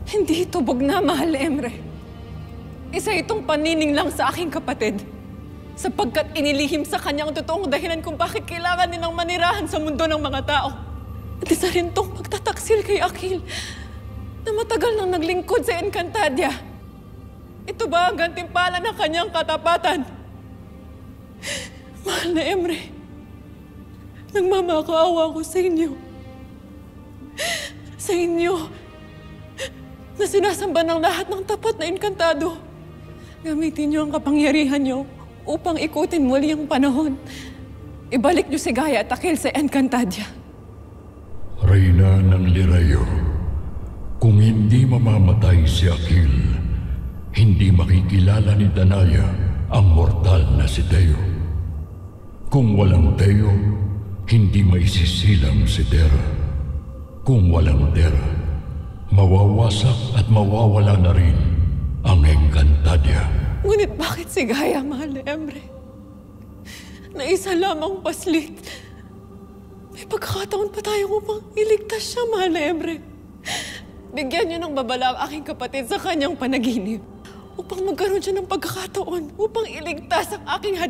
Hindi ito bugna, mahal na Emre. Isa itong panining lang sa aking kapatid. Sapagkat inilihim sa kanya ang totoong dahilan kung bakit kailangan nilang manirahan sa mundo ng mga tao. At isa rin itong pagtataksil kay Akil na matagal nang naglingkod sa Encantadia. Ito ba ang gantimpala ng kanyang katapatan? Mahal na Emre, nagmamakaawa ko sa inyo. Sa inyo na sinasamba ng lahat ng tapat na Encantado. Gamitin niyo ang kapangyarihan niyo upang ikutin muli ang panahon. Ibalik niyo si Gaia at Akil sa Encantadia. Reyna ng Lirayo, kung hindi mamamatay si Akil, hindi makikilala ni Danaya ang mortal na si Teo. Kung walang Teo, hindi maisisilang si Terra. Kung walang Terra, mawawasak at mawawala na rin ang Encantadia. Ngunit bakit si Gaia, mahal na Emre? Na isa lamang paslit. May pagkakataon pa tayo upang iligtas siya, mahal na Emre. Bigyan niyo ng babala ang aking kapatid sa kanyang panaginip upang magkaroon siya ng pagkakataon upang iligtas ang aking